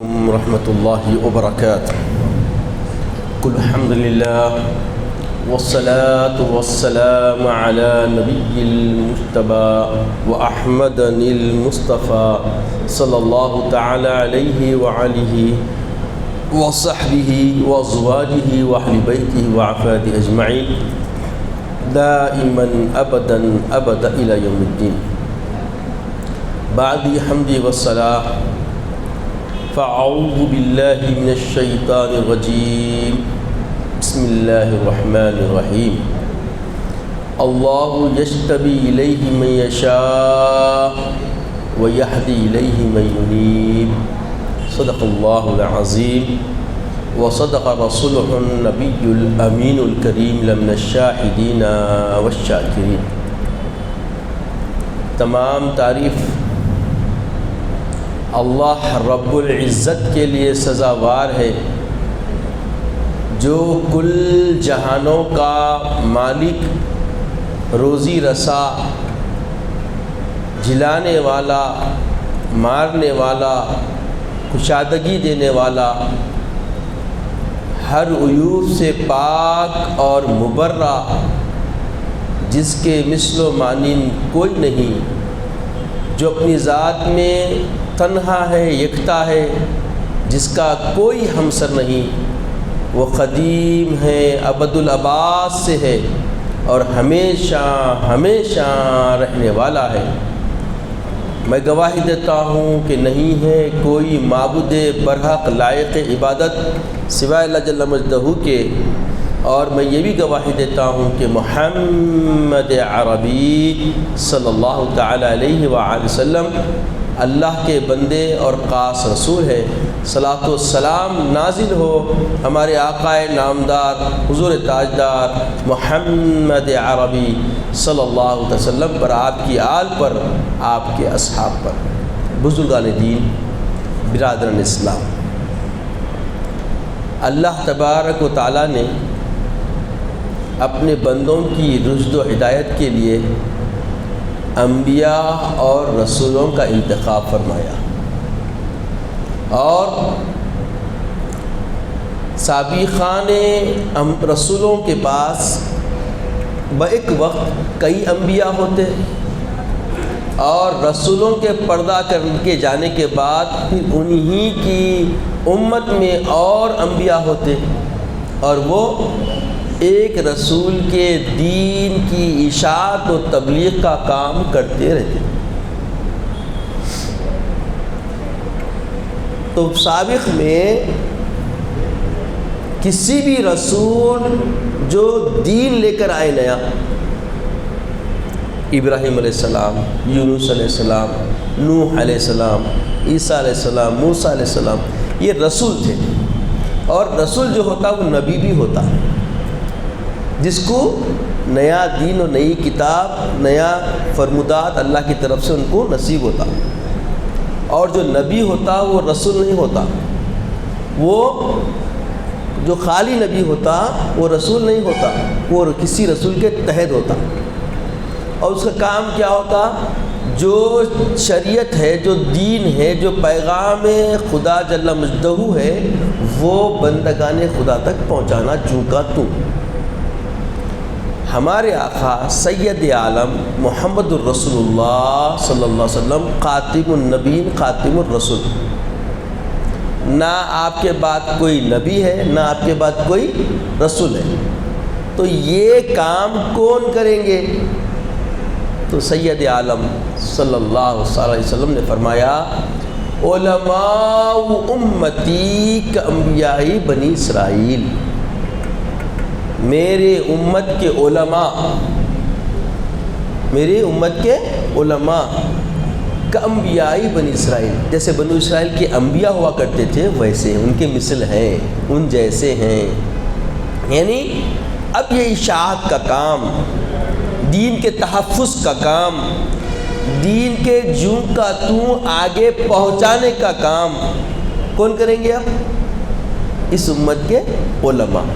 ورحمة الله وبركاته. كل الحمد لله والصلاة والسلام على نبي المجتبى وأحمد المصطفى صلى الله تعالى عليه وعليه وصحبه وأزواجه وأهل بيته وعفاده أجمعين دائما أبدا أبدا إلى يوم الدين. بعد حمدي والصلاة فأعوذ بالله من الشيطان الرجيم. بسم الله الرحمن الرحيم. الله يجتبي إليه من يشاء ويهدي إليه من ينيب. صدق الله العظيم وصدق رسوله النبي الأمين الكريم لمن الشاهدين والشاكرين. تمام تعریف اللہ رب العزت کے لیے سزاوار ہے جو کل جہانوں کا مالک، روزی رسا، جلانے والا، مارنے والا، کشادگی دینے والا، ہر عیوب سے پاک اور مبرہ، جس کے مثل و مانند کوئی نہیں، جو اپنی ذات میں تنہا ہے، یکتا ہے، جس کا کوئی ہمسر نہیں، وہ قدیم ہے، ابد الآباد سے ہے اور ہمیشہ ہمیشہ رہنے والا ہے۔ میں گواہی دیتا ہوں کہ نہیں ہے کوئی معبود برحق لائق عبادت سوائے اللہ جل مجدہ کے، اور میں یہ بھی گواہی دیتا ہوں کہ محمد عربی صلی اللہ تعالی علیہ وآلہ وسلم اللہ کے بندے اور خاص رسول ہے۔ صلاۃ و سلام نازل ہو ہمارے آقا نامدار حضور تاجدار محمد عربی صلی اللہ علیہ وسلم پر، آپ کی آل پر، آپ کے اصحاب پر۔ بزرگان دین، برادران اسلام، اللہ تبارک و تعالیٰ نے اپنے بندوں کی رشد و ہدایت کے لیے انبیاء اور رسولوں کا انتخاب فرمایا، اور سابقان رسولوں کے پاس ایک وقت کئی انبیاء ہوتے، اور رسولوں کے پردہ کر کے جانے کے بعد پھر انہی کی امت میں اور انبیاء ہوتے، اور وہ ایک رسول کے دین کی اشاعت و تبلیغ کا کام کرتے رہتے۔ تو سابق میں کسی بھی رسول جو دین لے کر آئے نیا، ابراہیم علیہ السلام، یونس علیہ السلام، نوح علیہ السلام، عیسیٰ علیہ السلام، موسیٰ علیہ السلام، یہ رسول تھے، اور رسول جو ہوتا وہ نبی بھی ہوتا، جس کو نیا دین و نئی کتاب، نیا فرمودات اللہ کی طرف سے ان کو نصیب ہوتا۔ اور جو نبی ہوتا وہ رسول نہیں ہوتا، وہ جو خالی نبی ہوتا وہ رسول نہیں ہوتا، وہ کسی رسول کے تحت ہوتا، اور اس کا کام کیا ہوتا؟ جو شریعت ہے، جو دین ہے، جو پیغام خدا جل مجدہ ہے، وہ بندگان خدا تک پہنچانا چونکا تو۔ ہمارے آقا سید عالم محمد الرسول اللہ صلی اللہ علیہ وسلم خاتم النبیین، خاتم الرسول، نہ آپ کے بعد کوئی نبی ہے، نہ آپ کے بعد کوئی رسول ہے، تو یہ کام کون کریں گے؟ تو سید عالم صلی اللہ علیہ وسلم نے فرمایا، علماء امتی کانبیاء بنی اسرائیل، میرے امت کے علماء، میری امت کے علماء کانبیاء بنی اسرائیل، جیسے بنو اسرائیل کے انبیاء ہوا کرتے تھے ویسے ان کے مثل ہیں، ان جیسے ہیں۔ یعنی اب یہ اشاعت کا کام، دین کے تحفظ کا کام، دین کے جوں کا توں آگے پہنچانے کا کام کون کریں گے؟ اب اس امت کے علماء،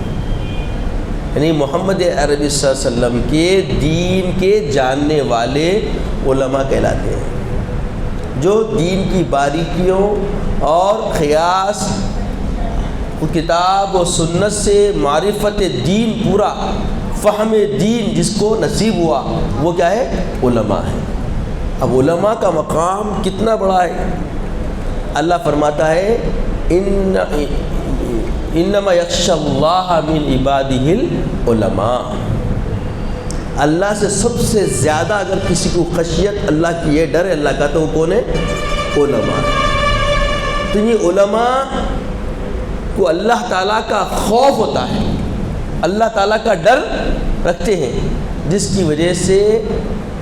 یعنی محمد عربی صلی اللہ علیہ وسلم کے دین کے جاننے والے علماء کہلاتے ہیں۔ جو دین کی باریکیوں اور قیاس کتاب و سنت سے معرفت دین، پورا فہم دین جس کو نصیب ہوا، وہ کیا ہے؟ علماء ہے۔ اب علماء کا مقام کتنا بڑا ہے؟ اللہ فرماتا ہے انما یخشی اللہ من عبادہ العلماء، اللہ سے سب سے زیادہ اگر کسی کو خشیت اللہ کی، یہ ڈر ہے اللہ کا، تو وہ کون ہے؟ علماء۔ تو یہ علماء کو اللہ تعالیٰ کا خوف ہوتا ہے، اللہ تعالیٰ کا ڈر رکھتے ہیں، جس کی وجہ سے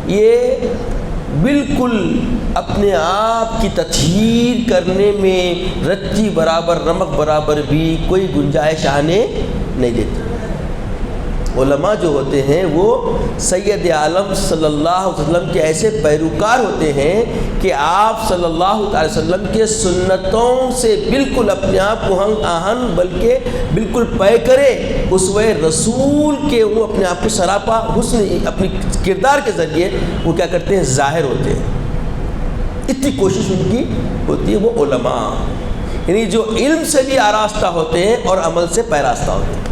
یہ بالکل اپنے آپ کی تطہیر کرنے میں رتی برابر نمک برابر بھی کوئی گنجائش آنے نہیں دیتے۔ علماء جو ہوتے ہیں وہ سید عالم صلی اللہ علیہ وسلم کے ایسے پیروکار ہوتے ہیں کہ آپ صلی اللہ علیہ وسلم کے سنتوں سے بالکل اپنے آپ کو ہم آہن، بلکہ بالکل پیکرے اسوہ رسول کے وہ اپنے آپ کو سراپا حسن اپنی کردار کے ذریعے وہ کیا کرتے ہیں؟ ظاہر ہوتے ہیں۔ اتنی کوشش ان کی ہوتی ہے۔ وہ علماء یعنی جو علم سے بھی آراستہ ہوتے ہیں اور عمل سے پیراستہ ہوتے ہیں،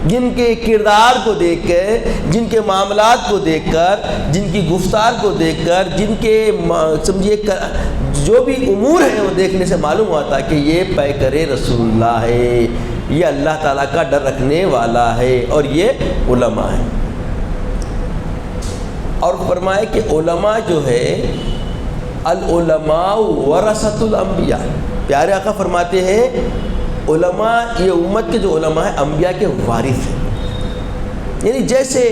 جن کے کردار کو دیکھ کر، جن کے معاملات کو دیکھ کر، جن کی گفتار کو دیکھ کر، جن کے سمجھیے جو بھی امور ہیں وہ دیکھنے سے معلوم ہوتا کہ یہ پیکر رسول اللہ ہے، یہ اللہ تعالیٰ کا ڈر رکھنے والا ہے، اور یہ علماء ہے۔ اور فرمائے کہ علماء جو ہے العلماء ورثۃ الانبیاء، پیارے آقا فرماتے ہیں علماء، یہ امت کے جو علماء ہیں انبیاء کے وارث ہیں۔ یعنی جیسے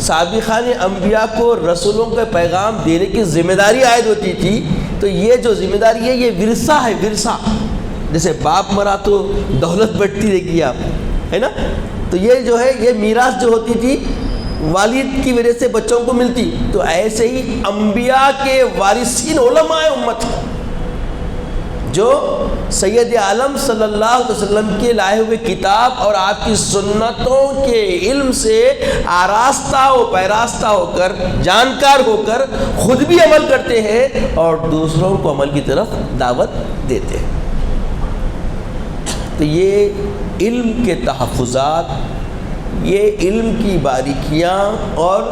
سابقان انبیاء کو رسولوں کے پیغام دینے کی ذمہ داری عائد ہوتی تھی، تو یہ جو ذمہ داری ہے یہ ورثہ ہے، ورثہ۔ جیسے باپ مرا تو دولت بڑھتی رہے گی، آپ ہے نا، تو یہ جو ہے یہ میراث جو ہوتی تھی والد کی وجہ سے بچوں کو ملتی، تو ایسے ہی انبیاء کے وارثین علماء امت ہیں، جو سید عالم صلی اللہ علیہ وسلم کے لائے ہوئے کتاب اور آپ کی سنتوں کے علم سے آراستہ و پیراستہ ہو کر، جانکار ہو کر خود بھی عمل کرتے ہیں اور دوسروں کو عمل کی طرف دعوت دیتے ہیں۔ تو یہ علم کے تحفظات، یہ علم کی باریکیاں اور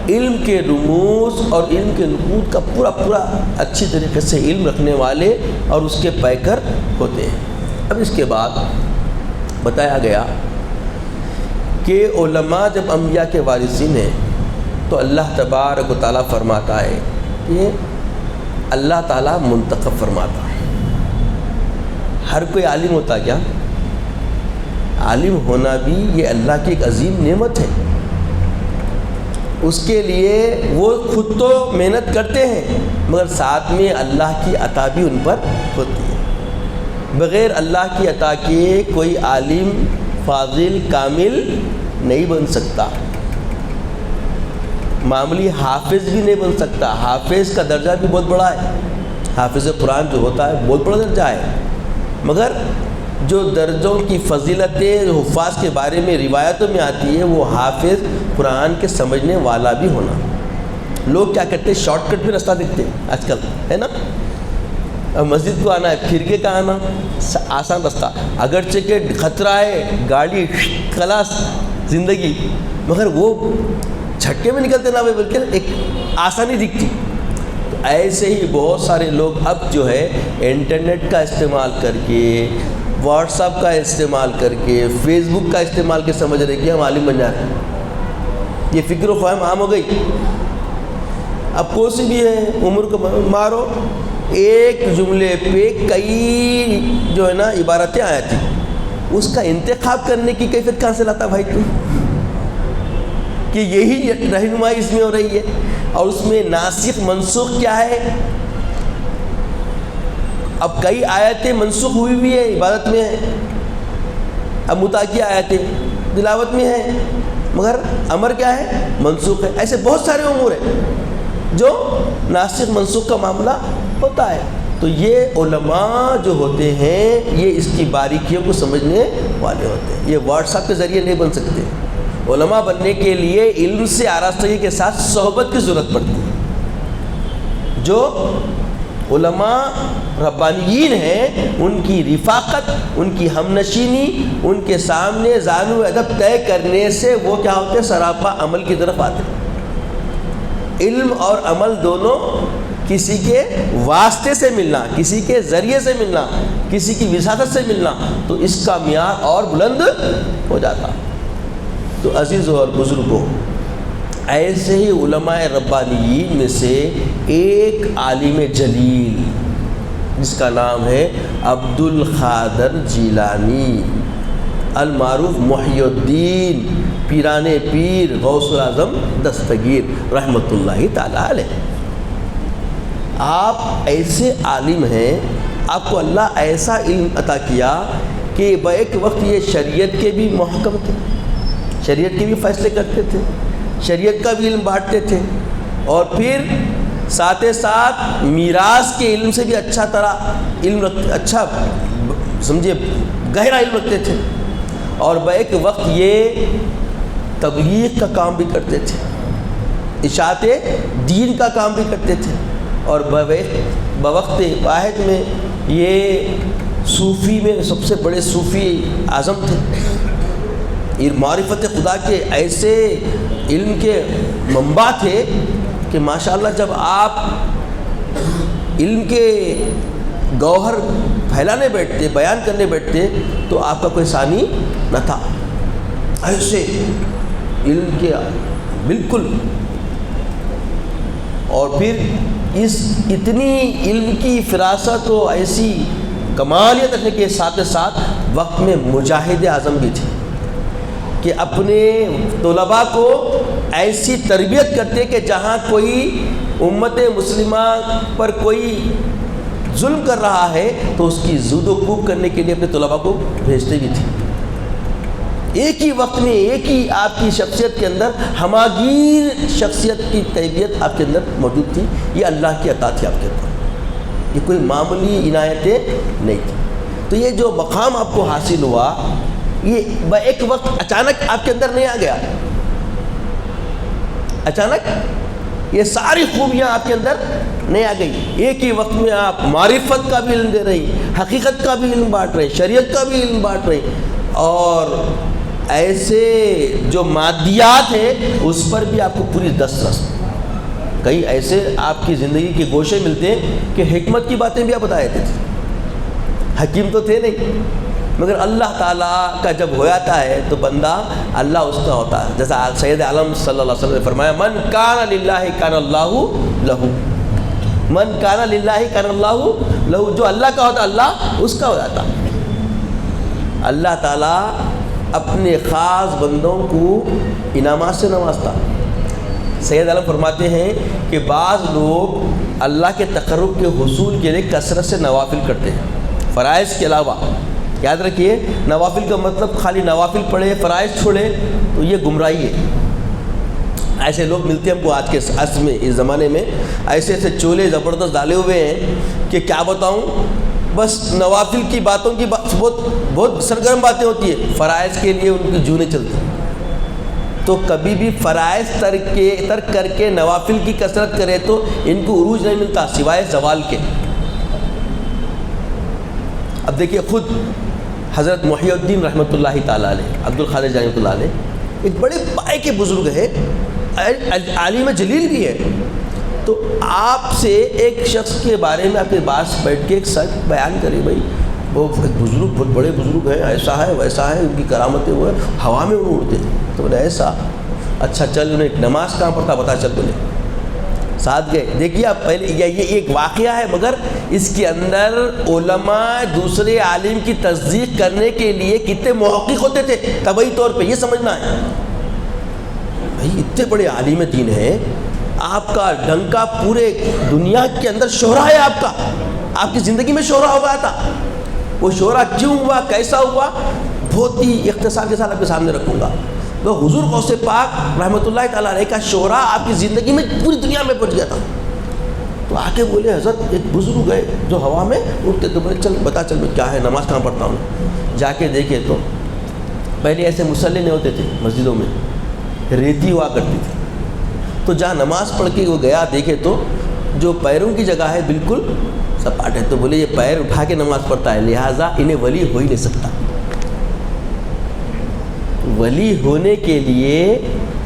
علم کے رموز اور علم کے نقود کا پورا اچھی طریقے سے علم رکھنے والے اور اس کے پیکر ہوتے ہیں۔ اب اس کے بعد بتایا گیا کہ علماء جب انبیاء کے وارثین ہیں تو اللہ تبارک و تعالیٰ فرماتا ہے کہ اللہ تعالیٰ منتخب فرماتا ہے۔ ہر کوئی عالم ہوتا کیا؟ عالم ہونا بھی یہ اللہ کی ایک عظیم نعمت ہے۔ اس کے لیے وہ خود تو محنت کرتے ہیں، مگر ساتھ میں اللہ کی عطا بھی ان پر ہوتی ہے۔ بغیر اللہ کی عطا کے کوئی عالم، فاضل، کامل نہیں بن سکتا، معمولی حافظ بھی نہیں بن سکتا۔ حافظ کا درجہ بھی بہت بڑا ہے، حافظ قرآن جو ہوتا ہے بہت بڑا درجہ ہے، مگر جو درجوں کی فضیلتیں جو حفاظ کے بارے میں روایتوں میں آتی ہے وہ حافظ قرآن کے سمجھنے والا بھی ہونا۔ لوگ کیا کرتے ہیں؟ شارٹ کٹ میں راستہ دیکھتے ہیں آج کل، ہے نا، اب مسجد کو آنا ہے پھر کے کا آنا، آسان راستہ، اگرچہ کہ خطرہ ہے، گاڑی خلاص زندگی، مگر وہ جھٹکے میں نکلتے نہ ہوئے بلکہ ایک آسانی دکھتی۔ ایسے ہی بہت سارے لوگ اب جو ہے انٹرنیٹ کا استعمال کر کے، واٹس ایپ کا استعمال کر کے، فیس بک کا استعمال کے سمجھ رہے کہ ہم عالم بن جا رہے ہیں۔ یہ فکر و فہم عام ہو گئی۔ اب کوئی بھی ہے عمر کو مارو، ایک جملے پہ کئی جو ہے نا عبارتیں آئی تھیں، اس کا انتخاب کرنے کی کیفیت کہاں سے لاتا بھائی تو، کہ یہی رہنمائی اس میں ہو رہی ہے، اور اس میں ناسخ منسوخ کیا ہے۔ اب کئی آیتیں منسوخ ہوئی بھی ہیں، عبادت میں ہیں، اب متعدی آیتیں تلاوت میں ہیں، مگر امر کیا ہے؟ منسوخ ہے۔ ایسے بہت سارے امور ہیں جو ناسخ منسوخ کا معاملہ ہوتا ہے۔ تو یہ علماء جو ہوتے ہیں یہ اس کی باریکیوں کو سمجھنے والے ہوتے ہیں، یہ واٹس ایپ کے ذریعے نہیں بن سکتے۔ علماء بننے کے لیے علم سے آراستگی کے ساتھ صحبت کی ضرورت پڑتی ہے۔ جو علماء ربانیین ہیں، ان کی رفاقت، ان کی ہم نشینی، ان کے سامنے زانو ادب طے کرنے سے وہ کیا ہوتے ہیں؟ سراپا عمل کی طرف آتے ہیں۔ علم اور عمل دونوں کسی کے واسطے سے ملنا، کسی کے ذریعے سے ملنا، کسی کی وساطت سے ملنا، تو اس کا معیار اور بلند ہو جاتا۔ تو عزیزوں اور بزرگوں، ایسے ہی علماء ربانیین میں سے ایک عالم جلیل جس کا نام ہے عبد القادر جیلانی المعروف محی الدین پیران پیر غوث الاعظم دستگیر رحمۃ اللہ تعالی علیہ۔ آپ ایسے عالم ہیں، آپ کو اللہ ایسا علم عطا کیا کہ بیک وقت یہ شریعت کے بھی محکم تھے، شریعت کے بھی فیصلے کرتے تھے، شریعت کا بھی علم بانٹتے تھے، اور پھر ساتھ ساتھ میراث کے علم سے بھی اچھا طرح علم رکھتے، اچھا سمجھے گہرا علم رکھتے تھے، اور بیک وقت یہ تبلیغ کا کام بھی کرتے تھے، اشاعت دین کا کام بھی کرتے تھے، اور بوقت واحد میں یہ صوفی میں سب سے بڑے صوفی اعظم تھے۔ یہ معرفت خدا کے ایسے علم کے منبع تھے کہ ماشاءاللہ جب آپ علم کے گوہر پھیلانے بیٹھتے، بیان کرنے بیٹھتے، تو آپ کا کوئی ثانی نہ تھا، ایسے علم کے بالکل۔ اور پھر اس اتنی علم کی فراست و ایسی کمالیت رکھنے کے ساتھ ساتھ وقت میں مجاہد اعظم بھی تھے کہ اپنے طلباء کو ایسی تربیت کرتے کہ جہاں کوئی امت مسلمہ پر کوئی ظلم کر رہا ہے تو اس کی زود و کوب کرنے کے لیے اپنے طلباء کو بھیجتے بھی تھے۔ ایک ہی وقت میں ایک ہی آپ کی شخصیت کے اندر ہماگیر شخصیت کی کیفیت آپ کے اندر موجود تھی۔ یہ اللہ کی عطا تھی آپ کے اوپر، یہ کوئی معمولی عنایتیں نہیں تھی۔ تو یہ جو مقام آپ کو حاصل ہوا، یہ ایک وقت اچانک آپ کے اندر نہیں آ گیا، اچانک یہ ساری خوبیاں آپ کے اندر نہیں آ گئی۔ ایک ہی وقت میں آپ معرفت کا بھی علم دے رہی، حقیقت کا بھی علم بانٹ رہے، شریعت کا بھی علم بانٹ رہے، اور ایسے جو مادیات ہیں اس پر بھی آپ کو پوری دسترس۔ کئی ایسے آپ کی زندگی کے گوشے ملتے ہیں کہ حکمت کی باتیں بھی آپ بتا دیتے تھے، حکیم تو تھے نہیں، مگر اللہ تعالیٰ کا جب ہو جاتا ہے تو بندہ اللہ اس کا ہوتا ہے۔ جیسا سید عالم صلی اللہ علیہ وسلم نے فرمایا، من کان للہ کان اللہ لہو، من کان للہ کان اللہ لہو، جو اللہ کا ہوتا اللہ اس کا ہو جاتا۔ اللہ تعالیٰ اپنے خاص بندوں کو انعامات سے نوازتا۔ سید عالم فرماتے ہیں کہ بعض لوگ اللہ کے تقرب کے حصول کے لیے کثرت سے نوافل کرتے ہیں، فرائض کے علاوہ۔ یاد رکھیے، نوافل کا مطلب خالی نوافل پڑھے فرائض چھوڑے تو یہ گمراہی ہے۔ ایسے لوگ ملتے ہیں ہم کو آج کے عصر میں، اس زمانے میں ایسے ایسے چولے زبردست ڈالے ہوئے ہیں کہ کیا بتاؤں، بس نوافل کی باتوں کی بہت سرگرم باتیں ہوتی ہیں، فرائض کے لیے ان کی جو نہیں چلتی۔ تو کبھی بھی فرائض ترک کر کے نوافل کی کثرت کرے تو ان کو عروج نہیں ملتا سوائے زوال کے۔ اب دیکھیے، خود حضرت محی الدین رحمۃ اللہ تعالیٰ علیہ، عبد القادر جیلانی رحمۃ اللہ علیہ، ایک بڑے پائے کے بزرگ ہے، عالم جلیل بھی ہے۔ تو آپ سے ایک شخص کے بارے میں آپ کے پاس بیٹھ کے ایک سچ بیان کرے، بھائی وہ بزرگ بہت بڑے بزرگ ہیں، ایسا ہے ویسا ہے، ان کی کرامتیں وہ ہے، ہوا میں انہوں اڑتے ہیں۔ تو بولے ایسا، اچھا چل، انہیں نماز کہاں پڑھتا بتا، چل بولے ساتھ گئے۔ دیکھیے آپ پہلے یہ ایک واقعہ ہے، مگر اس کے اندر علماء دوسرے عالم کی تصدیق کرنے کے لیے کتنے محقق ہوتے تھے طبعی طور پہ، یہ سمجھنا ہے۔ بھائی اتنے بڑے عالم دین ہیں، آپ کا ڈنکا پورے دنیا کے اندر شہرہ ہے، آپ کی زندگی میں شہرہ ہو گیا تھا۔ وہ شہرہ کیوں ہوا، کیسا ہوا، بہت ہی اختصار کے ساتھ آپ کے سامنے رکھوں گا۔ تو حضور غوث پاک رحمۃ اللہ تعالیٰ علیہ کا شہرہ آپ کی زندگی میں پوری دنیا میں پہنچ گیا تھا۔ تو آ کے بولے، حضرت ایک بزرگ ہے جو ہوا میں اٹھتے، تو بولے چل بتا، چل میں کیا ہے، نماز کہاں پڑھتا ہوں۔ جا کے دیکھے تو پہلے ایسے مصلی نہیں ہوتے تھے مسجدوں میں، ریتی ہوا کرتی تھی۔ تو جہاں نماز پڑھ کے وہ گیا، دیکھے تو جو پیروں کی جگہ ہے بالکل سپاٹ ہے. تو بولے یہ پیر اٹھا کے نماز پڑھتا ہے, لہٰذا انہیں ولی ہو ہی نہیں سکتا. ولی ہونے کے لیے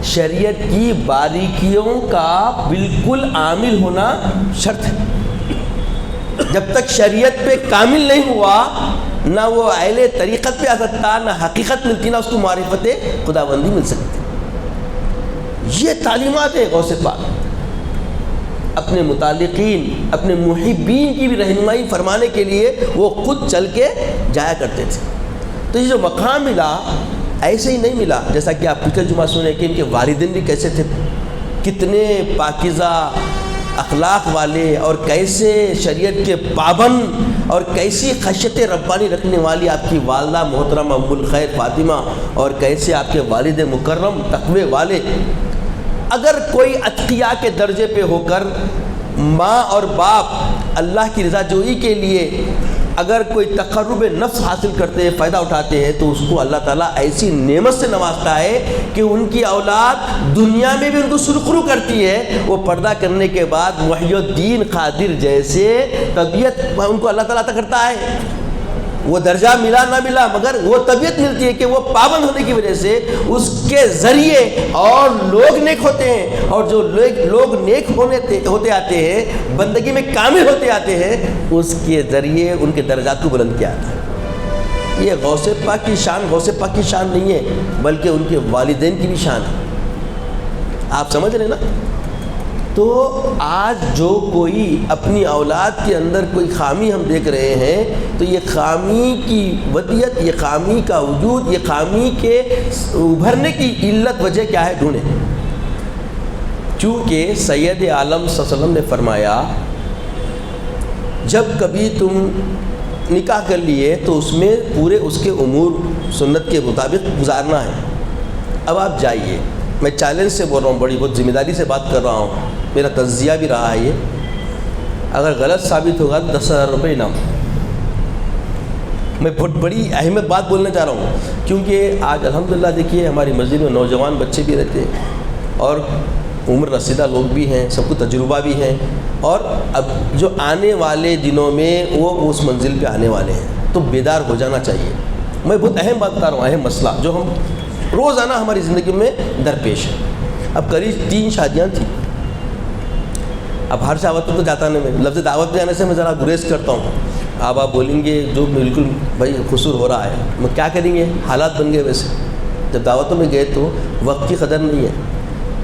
شریعت کی باریکیوں کا بالکل عامل ہونا شرط ہے. جب تک شریعت پہ کامل نہیں ہوا, نہ وہ اہل طریقت پہ آ سکتا, نہ حقیقت ملتی, نہ اس کو معرفت خداوندی مل سکتی. یہ تعلیمات ہے غوث پاک. اپنے متعلقین, اپنے محبین کی بھی رہنمائی فرمانے کے لیے وہ خود چل کے جایا کرتے تھے. تو یہ جو مقام ملا ایسے ہی نہیں ملا. جیسا کہ آپ پچھلے جمعہ سنے کہ ان کے والدین بھی کیسے تھے, کتنے پاکیزہ اخلاق والے, اور کیسے شریعت کے پابند, اور کیسی خشیت ربانی رکھنے والی آپ کی والدہ محترمہ ام الخیر فاطمہ, اور کیسے آپ کے والد مکرم تقوی والے. اگر کوئی اتقیاء کے درجے پہ ہو کر ماں اور باپ اللہ کی رضا جوئی کے لیے اگر کوئی تقرب نفس حاصل کرتے ہیں, فائدہ اٹھاتے ہیں, تو اس کو اللہ تعالیٰ ایسی نعمت سے نوازتا ہے کہ ان کی اولاد دنیا میں بھی ان کو سرخرو کرتی ہے. وہ پردہ کرنے کے بعد محی الدین قادر جیسے طبیعت ان کو اللہ تعالیٰ عطا کرتا ہے. وہ درجہ ملا نہ ملا, مگر وہ طبیعت ملتی ہے کہ وہ پابند ہونے کی وجہ سے اس کے ذریعے اور لوگ نیک ہوتے ہیں, اور جو لوگ نیک ہوتے آتے ہیں, بندگی میں کامل ہوتے آتے ہیں, اس کے ذریعے ان کے درجات کو بلند کیا آتا ہے. یہ غوث پاک کی شان غوث پاک کی شان نہیں ہے, بلکہ ان کے والدین کی بھی شان ہے. آپ سمجھ رہے نا؟ تو آج جو کوئی اپنی اولاد کے اندر کوئی خامی ہم دیکھ رہے ہیں, تو یہ خامی کی ودیت, یہ خامی کا وجود, یہ خامی کے ابھرنے کی علت وجہ کیا ہے ڈھونڈیں. چونکہ سید عالم صلی اللہ علیہ وسلم نے فرمایا جب کبھی تم نکاح کر لیے تو اس میں پورے اس کے امور سنت کے مطابق گزارنا ہے. اب آپ جائیے, میں چیلنج سے بول رہا ہوں, بڑی بہت ذمہ داری سے بات کر رہا ہوں, میرا تجزیہ بھی رہا ہے یہ, اگر غلط ثابت ہوگا تو 10,000 روپے انعام. میں بہت بڑی اہمیت بات بولنا چاہ رہا ہوں, کیونکہ آج الحمدللہ دیکھیے ہماری مسجد میں نوجوان بچے بھی رہتے ہیں, اور عمر رسیدہ لوگ بھی ہیں, سب کو تجربہ بھی ہیں, اور اب جو آنے والے دنوں میں وہ اس منزل پہ آنے والے ہیں, تو بیدار ہو جانا چاہیے. میں بہت اہم بات بتا رہا ہوں, اہم مسئلہ جو ہم روزانہ ہماری زندگی میں درپیش ہے. اب قریب 3 شادیاں تھیں. اب ہر دعوت تو جاتا نہیں, میں لفظ دعوت پہ جانے سے میں ذرا گریز کرتا ہوں. اب آپ بولیں گے جو بالکل بھائی قصور ہو رہا ہے, میں کیا کریں گے, حالات بن گئے ویسے. جب دعوتوں میں گئے تو وقت کی قدر نہیں ہے,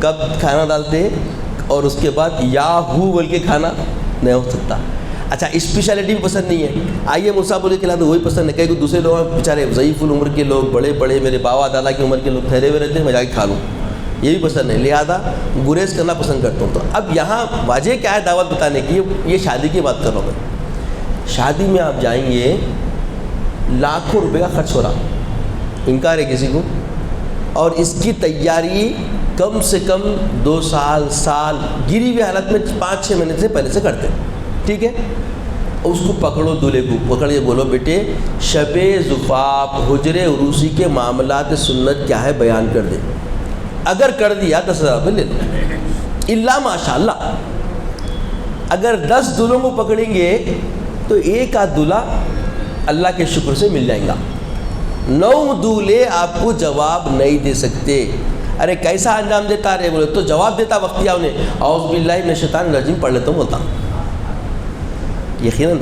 کب کھانا ڈالتے اور اس کے بعد یا ہو بول کے کھانا نہیں ہو سکتا. اچھا اسپیشلٹی بھی پسند نہیں ہے, آئیے مرسا بولے کھلا تو وہی پسند ہے. کئی کوئی دوسرے لوگ بیچارے ضعیف العمر کے لوگ, بڑے بڑے میرے بابا دادا کی عمر کے لوگ ٹھہرے ہوئے رہتے ہیں, میں جا کے کھا لوں, یہ بھی پسند ہے, لہذا گریز کرنا پسند کرتا ہوں. تو اب یہاں واجہ کیا ہے دعوت بتانے کی, یہ شادی کی بات کر رہا ہوں میں. شادی میں آپ جائیں گے, لاکھوں روپے کا خرچ ہو رہا, انکار ہے کسی کو, اور اس کی تیاری کم سے کم 2 سال گری ہوئی حالت میں 5-6 مہینے سے پہلے سے کرتے ہیں. ٹھیک ہے, اس کو پکڑو, دولہے کو پکڑ کے بولو بیٹے شب زفاف حجر عروسی کے معاملات سنت کیا ہے بیان کر دے. اگر کر دیا 10,000 روپے لے لو, اللہ ماشاء اللہ. اگر 10 دلہوں کو پکڑیں گے تو 1 آدھ دلہا اللہ کے شکر سے مل جائیں گا. 9 دولہے آپ کو جواب نہیں دے سکتے. ارے کیسا انجام دیتا رہے بولے تو جواب دیتا وقتیہ انہیں اعوذ باللہ من الشیطان الرجیم پڑھ لیتا ہوں, بولتا یقیناً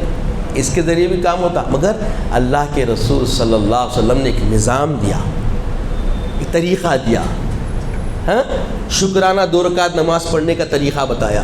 اس کے ذریعے بھی کام ہوتا. مگر اللہ کے رسول صلی اللہ علیہ وسلم نے ایک نظام دیا, ایک طریقہ دیا, ہاں شکرانہ 2 رکعت نماز پڑھنے کا طریقہ بتایا.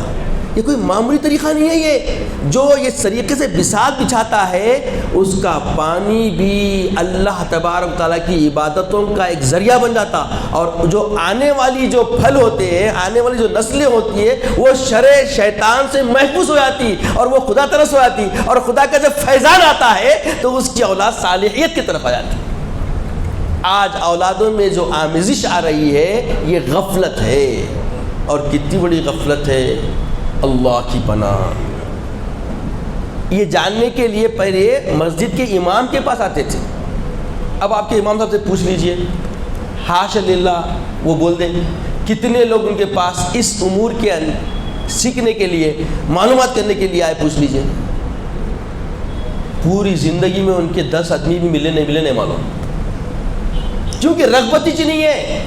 یہ کوئی معمولی طریقہ نہیں ہے. یہ جو اس طریقے سے بساط بچھاتا ہے, اس کا پانی بھی اللہ تبارک تعالیٰ کی عبادتوں کا ایک ذریعہ بن جاتا, اور جو آنے والی جو پھل ہوتے ہیں, آنے والی جو نسلیں ہوتی ہیں, وہ شر شیطان سے محفوظ ہو جاتی, اور وہ خدا طرف ہو جاتی, اور خدا کا جب فیضان آتا ہے تو اس کی اولاد صالحیت کی طرف آ جاتی. آج اولادوں میں جو آمیزش آ رہی ہے یہ غفلت ہے, اور کتنی بڑی غفلت ہے, اللہ کی پناہ. یہ جاننے کے لیے پہلے مسجد کے امام کے پاس آتے تھے. اب آپ کے امام صاحب سے پوچھ لیجئے, حاشا للہ وہ بول دیں کتنے لوگ ان کے پاس اس امور کے سیکھنے کے لیے، معلومات کرنے کے لیے آئے، پوچھ لیجئے۔ پوری زندگی میں ان کے 10 آدمی بھی ملے نہیں معلوم، کیونکہ رغبت ہی نہیں ہے۔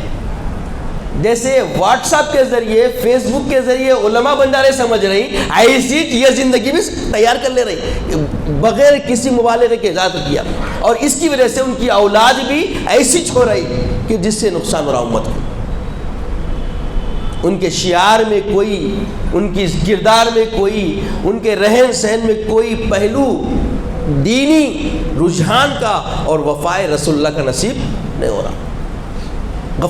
جیسے واٹس ایپ کے ذریعے، فیس بک کے ذریعے علماء بندارے سمجھ رہی، ایسی یہ زندگی بھی تیار کر لے رہی بغیر کسی مبالغے کے اجازت کیا، اور اس کی وجہ سے ان کی اولاد بھی ایسی چھو رہی کہ جس سے نقصان ہو رہا امت کو۔ ان کے شعار میں کوئی، ان کی کردار میں کوئی، ان کے رہن سہن میں کوئی پہلو دینی رجحان کا اور وفائے رسول اللہ کا نصیب نہیں ہو رہا۔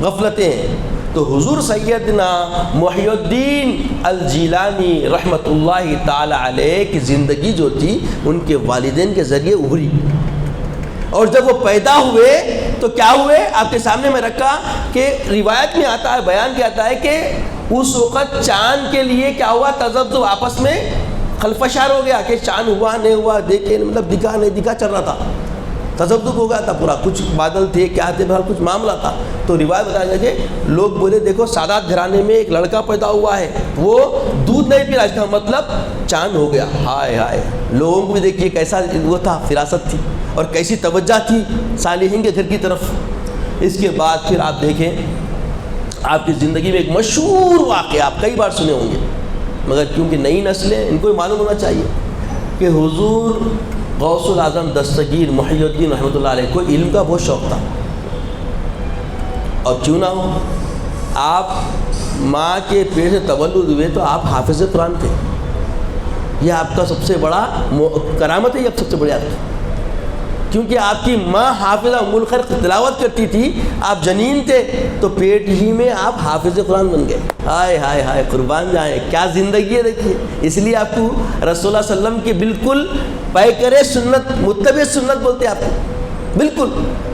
غفلتیں ہیں۔ تو حضور سیدنا محی الدین الجیلانی رحمۃ اللہ تعالی علیہ کی زندگی جو تھی ان کے والدین کے ذریعے ابھری، اور جب وہ پیدا ہوئے تو کیا ہوئے آپ کے سامنے میں رکھا کہ روایت میں آتا ہے، بیان کیا آتا ہے کہ اس وقت چاند کے لیے کیا ہوا، تذبذب، آپس میں خلفشار ہو گیا کہ چاند ہوا نہیں ہوا، دیکھے مطلب دکھا نہیں دکھا چل رہا تھا، تذبذب ہو گیا تھا پورا، کچھ بادل تھے کیا تھے، بہر کچھ معاملہ تھا۔ تو روایت بتایا گیا کہ لوگ بولے دیکھو سادات گھرانے میں ایک لڑکا پیدا ہوا ہے، وہ دودھ نہیں پی رہا، اس کا مطلب چاند ہو گیا۔ ہائے ہائے، لوگوں کو بھی دیکھیے کیسا وہ تھا، فراست تھی اور کیسی توجہ تھی صالحین کے گھر کی طرف۔ اس کے بعد پھر آپ دیکھیں آپ کی زندگی میں ایک مشہور واقعہ آپ کئی بار سنے ہوں گے، مگر کیونکہ نئی نسلیں ان کو بھی معلوم ہونا چاہیے کہ حضور غوث الاعظم دستگیر محی الدین رحمۃ اللہ علیہ کو علم کا بہت شوق تھا، اور کیوں نہ ہو، آپ ماں کے پیٹ سے تولد ہوئے تو آپ حافظ قرآن تھے، یہ آپ کا سب سے بڑا کرامت ہے، یہ سب سے بڑی آپ کی، کیونکہ آپ کی ماں حافظہ ام الخیر تلاوت کرتی تھی، آپ جنین تھے تو پیٹ ہی میں آپ حافظ قرآن بن گئے۔ ہائے ہائے ہائے، قربان جائیں، کیا زندگی ہے دیکھیے۔ اس لیے آپ کو رسول اللہ صلی اللہ علیہ وسلم کے بالکل پیکر سنت، متبع سنت بولتے ہیں آپ کو، بالکل،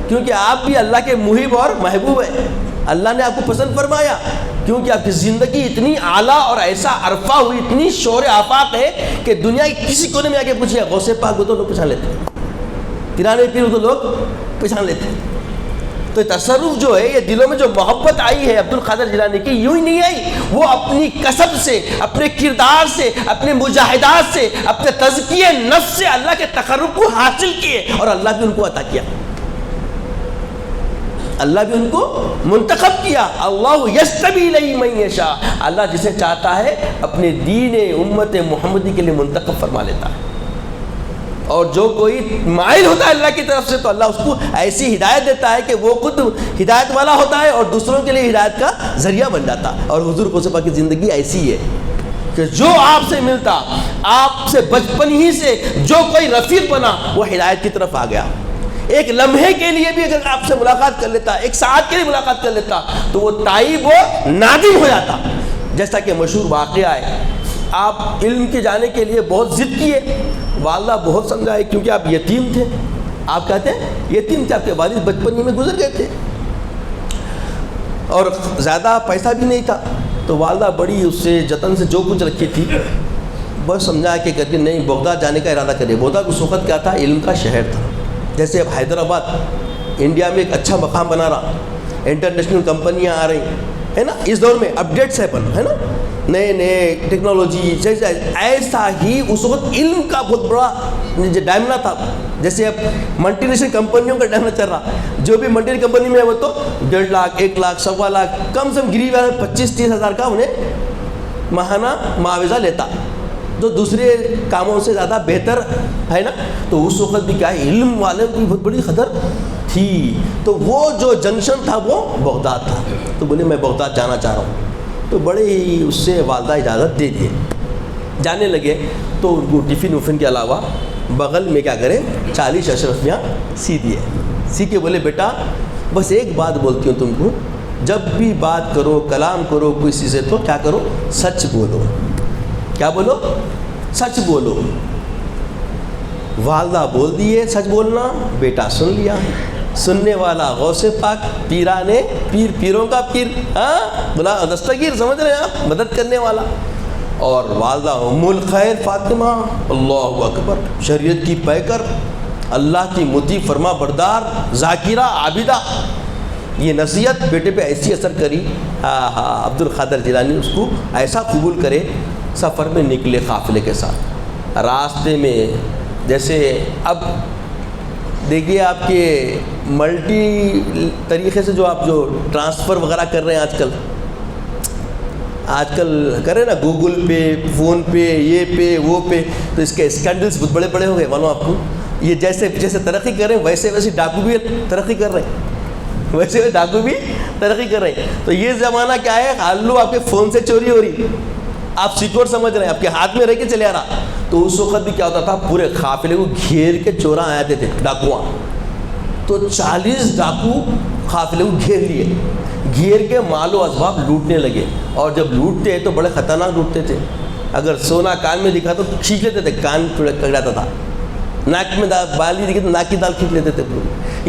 کیونکہ آپ بھی اللہ کے محب اور محبوب ہیں، اللہ نے آپ کو پسند فرمایا، کیونکہ آپ کی زندگی اتنی اعلیٰ اور ایسا عرفہ ہوئی، اتنی شور آفاق ہے کہ دنیا کے کسی کونے میں آ کے پوچھے غوث پاک وہ تو لوگ پہچان لیتے ہیں، تیرانے پیر وہ تو لوگ پہچان لیتے ہیں۔ تو تصرف جو ہے، یہ دلوں میں جو محبت آئی ہے عبد القادر جیلانی کی، یوں ہی نہیں آئی، وہ اپنی کسب سے، اپنے کردار سے، اپنے مجاہدات سے، اپنے تزکیہ نفس سے اللہ کے تقرب کو حاصل کیے، اور اللہ بھی ان کو عطا کیا، اللہ بھی ان کو منتخب کیا۔ اللہ یجتبی الیہ من یشاء، اللہ جسے چاہتا ہے اپنے دین امت محمدی کے لیے منتخب فرما لیتا ہے، اور جو کوئی مائل ہوتا ہے اللہ کی طرف سے تو اللہ اس کو ایسی ہدایت دیتا ہے کہ وہ خود ہدایت والا ہوتا ہے اور دوسروں کے لیے ہدایت کا ذریعہ بن جاتا ہے۔ اور حضور غوث پاک کی زندگی ایسی ہے کہ جو آپ سے ملتا، آپ سے بچپن ہی سے جو کوئی رفیق بنا وہ ہدایت کی طرف آ گیا۔ ایک لمحے کے لیے بھی اگر آپ سے ملاقات کر لیتا، ایک ساعت کے لیے ملاقات کر لیتا تو وہ تائب و نادم ہو جاتا۔ جیسا کہ مشہور واقعہ ہے، آپ علم کے جانے کے لیے بہت ضد کیے، والدہ بہت سمجھائے، کیونکہ آپ یتیم تھے، آپ کہتے ہیں یتیم تھے، آپ کے والد بچپن ہی میں گزر گئے تھے اور زیادہ پیسہ بھی نہیں تھا، تو والدہ بڑی اس سے جتن سے جو کچھ رکھی تھی بس سمجھا کے کر کے نہیں بغداد جانے کا ارادہ کرے۔ بغداد اس وقت کیا تھا، علم کا شہر تھا، جیسے اب حیدرآباد انڈیا میں ایک اچھا مقام بنا رہا، انٹرنیشنل کمپنیاں آ رہی ہے نا، اس دور میں اپڈیٹس ہے نا، نئے نئے ٹیکنالوجی، ایسا ہی اس وقت علم کا بہت بڑا ڈائمنا تھا۔ جیسے اب ملٹی نیشنل کمپنیوں کا ڈائمنا چل رہا، جو بھی ملٹی نیشنل کمپنی میں ہے وہ تو 1.5 لاکھ 1 لاکھ 1.25 لاکھ کم سے کم گری ہوا 25-30 ہزار کا انہیں ماہانہ معاوضہ لیتا، جو دوسرے کاموں سے زیادہ بہتر ہے نا۔ تو اس وقت بھی کیا ہے، علم والے کی بہت بڑی قدر تھی، تو وہ جو جنکشن تھا وہ بغداد تھا، تو بولے میں بغداد جانا چاہ رہا ہوں، تو بڑے ہی اس سے والدہ اجازت دے دیے، جانے لگے۔ تو ان کو ٹفن وفن کے علاوہ بغل میں کیا کریں 40 اشرفیاں سی دیے، سی کے بولے بیٹا بس ایک بات بولتی ہوں تم کو، جب بھی بات کرو کلام کرو کسی سے تو کیا کرو، سچ بولو۔ کیا بولو؟ سچ بولو۔ والدہ بول دیے سچ بولنا، بیٹا سن لیا، سننے والا غوث پاک، پیرانے پیر، پیروں کا پیر، بلا دستگیر، سمجھ رہے ہیں آپ، مدد کرنے والا، اور والدہ ام الخیر فاطمہ، اللہ اکبر، شریعت کی پیکر، اللہ کی مطیع فرما بردار، ذاکرہ، عابدہ، یہ نصیحت بیٹے پہ ایسی اثر کری، عبد القادر جیلانی اس کو ایسا قبول کرے. سفر میں نکلے قافلے کے ساتھ. راستے میں جیسے اب دیکھیے آپ کے ملٹی طریقے سے جو آپ جو ٹرانسفر وغیرہ کر رہے ہیں آج کل کریں نا، گوگل پے، فون پے، یہ پے وہ پے، تو اس کے اسکینڈلس بہت بڑے بڑے ہو گئے معلوم آپ کو. یہ جیسے ترقی کر رہے ہیں ویسے ڈاکو بھی ترقی کر رہے ہیں، ڈاکو بھی ترقی کر رہے ہیں. تو یہ زمانہ کیا ہے، آلو آپ کے فون سے چوری ہو رہی، آپ سیکور سمجھ رہے ہیں، آپ کے ہاتھ میں رہ کے چلے آ رہا. تو اس وقت بھی کیا ہوتا تھا، پورے قافلے کو گھیر کے چوراں آتے تھے ڈاکواں. تو 40 ڈاکو قافلے کو گھیر کے مال و اسباب لوٹنے لگے. اور جب لوٹتے ہیں تو بڑے خطرناک لوٹتے تھے. اگر سونا کان میں دکھا تو کھینچ لیتے تھے، کان کٹ جاتا تھا. ناک میں بال بھی دکھے تو ناک کی دال کھینچ لیتے تھے.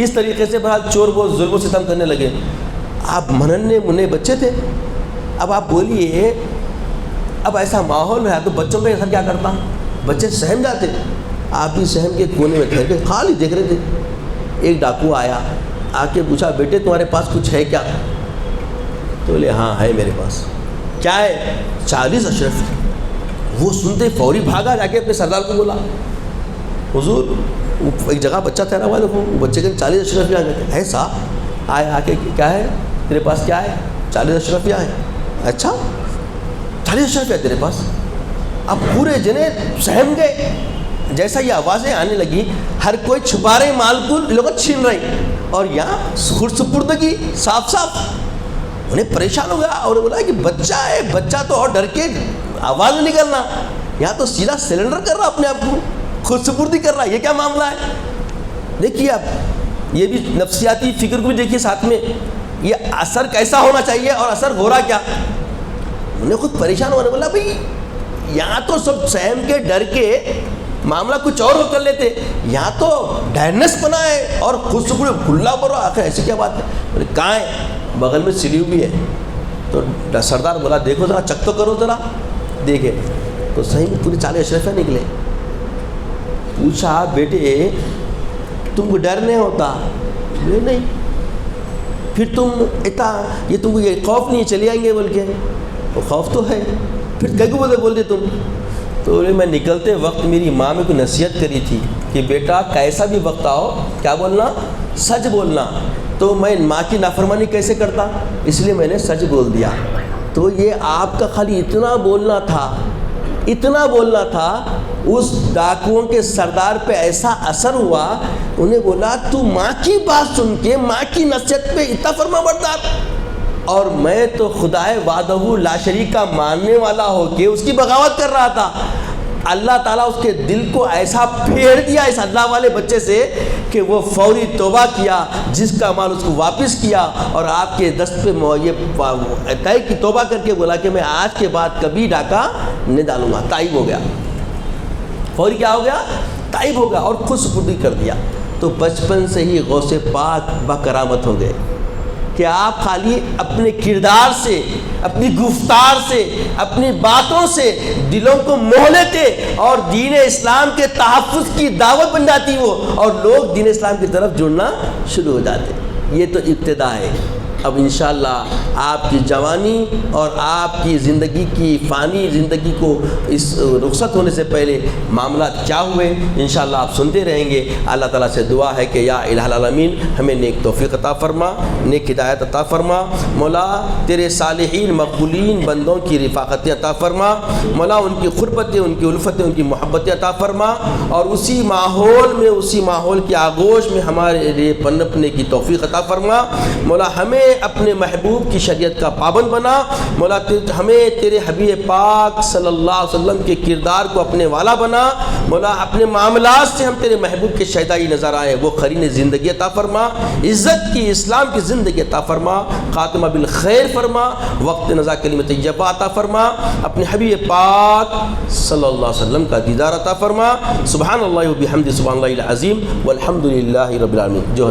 اس طریقے سے بہرحال چور بہت ظلم و ستم کرنے لگے. آپ مننے منے بچے تھے. اب آپ بولیے، اب ایسا ماحول ہے تو بچوں کا اثر کیا کرتا؟ بچے سہم جاتے. آپ بھی سہم کے کونے میں ٹھہر کے خالی دیکھ رہے تھے. ایک ڈاکو آیا، آ کے پوچھا، بیٹے تمہارے پاس کچھ ہے کیا؟ تو بولے ہاں ہے میرے پاس. کیا ہے؟ 40 اشرفی. وہ سنتے فوری بھاگا، جا کے اپنے سردار کو بولا، حضور ایک جگہ بچہ ٹھہرا ہوا دیکھو، وہ بچے کے 40 اشرفی آ گئے. ایسا آئے آ کے کیا ہے تیرے پاس؟ کیا ہے؟ 40 اشرفی آئے. اچھا 40 اشرفی ہے تیرے پاس؟ اب پورے جنے سہم گئے. جیسا یہ آوازیں آنے لگی، ہر کوئی چھپا رہے مال کو، لوگ چھین رہے، اور یہاں سپردگی صاف. انہیں پریشان ہو گیا اور بولا کہ بچہ ہے، بچہ تو اور ڈر کے آواز نہیں نکلنا، یہاں تو سیدھا سلنڈر کر رہا اپنے آپ کو، خود سپردی کر رہا. یہ کیا معاملہ ہے؟ دیکھیے اب یہ بھی نفسیاتی فکر کو بھی دیکھیے ساتھ میں، یہ اثر کیسا ہونا چاہیے اور اثر ہو رہا کیا. انہیں خود پریشان ہونے بولا بھائی یہاں تو سب سہم کے ڈر کے معاملہ کچھ اور کر لیتے، یہاں تو ڈائرنس بنا ہے اور خود سپردی کھلا برو. آخر ایسی کیا بات ہے؟ بولے کہاں ہے؟ بغل میں سلی ہوئی ہے. تو سردار بولا دیکھو ذرا، چیک تو کرو ذرا. دیکھے تو صحیح میں پوری 40 اشرفیاں نکلے. پوچھا بیٹے تم کو ڈر نہیں ہوتا؟ بولے نہیں. پھر تم اتنا یہ تم کو یہ خوف نہیں چلے آئیں گے بول کے؟ تو خوف تو ہے. پھر کئی کو بولتے تم؟ تو بولے میں نکلتے وقت میری ماں میں کوئی نصیحت کری تھی کہ بیٹا کیسا بھی وقت آؤ کیا بولنا؟ سچ بولنا. تو میں ماں کی نافرمانی کیسے کرتا، اس لیے میں نے سچ بول دیا. تو یہ آپ کا خالی اتنا بولنا تھا، اس ڈاکوؤں کے سردار پہ ایسا اثر ہوا. انہیں بولا تو ماں کی بات سن کے، ماں کی نصیحت پہ اتنا فرما بردار، اور میں تو خدائے وحدہ لا شریک کا ماننے والا ہو کے اس کی بغاوت کر رہا تھا. اللہ تعالیٰ اس کے دل کو ایسا پھیر دیا اس اللہ والے بچے سے کہ وہ فوری توبہ کیا، جس کا مال اس کو واپس کیا، اور آپ کے دست پہ یہ طے کی توبہ کر کے بولا کہ میں آج کے بعد کبھی ڈاکہ نہیں ڈالوں گا. تائب ہو گیا، فوری کیا ہو گیا؟ تائب ہو گیا اور خود سپردی کر دیا. تو بچپن سے ہی غوث پاک بکرامت ہو گئے کہ آپ خالی اپنے کردار سے، اپنی گفتار سے، اپنی باتوں سے دلوں کو موہ لیتے اور دین اسلام کے تحفظ کی دعوت بن جاتی وہ، اور لوگ دین اسلام کی طرف جڑنا شروع ہو جاتے. یہ تو ابتدا ہے. اب انشاءاللہ آپ کی جوانی اور آپ کی زندگی کی فانی زندگی کو اس رخصت ہونے سے پہلے معاملات کیا ہوئے انشاءاللہ آپ سنتے رہیں گے. اللہ تعالیٰ سے دعا ہے کہ یا الہ العالمین ہمیں نیک توفیق عطا فرما، نیک ہدایت عطا فرما. مولا تیرے صالحین مقبولین بندوں کی رفاقتیں عطا فرما. مولا ان کی قربتیں، ان کی الفتیں، ان کی محبتیں عطا فرما، اور اسی ماحول کی آغوش میں ہمارے لیے پنپنے کی توفیق عطا فرما. مولا ہمیں اپنے محبوب کی شریعت کا پابند بنا. مولا ہمیں تیرے حبیب پاک صلی اللہ علیہ وسلم کے کردار کو اپنے والا بنا. مولا اپنے معاملات سے ہم تیرے محبوب کے شیدائی نظر آئے، وہ قرین زندگی عطا فرما، عزت کی اسلام کی زندگی عطا فرما، خاتمہ بالخیر فرما، وقت نزا کلمہ طیبہ عطا فرما، اپنے حبیب پاک صلی اللہ علیہ وسلم کا دیدار عطا فرما. سبحان اللہ و بحمدہ، سبحان اللہ العظیم، والحمد للہ رب العالمین. جو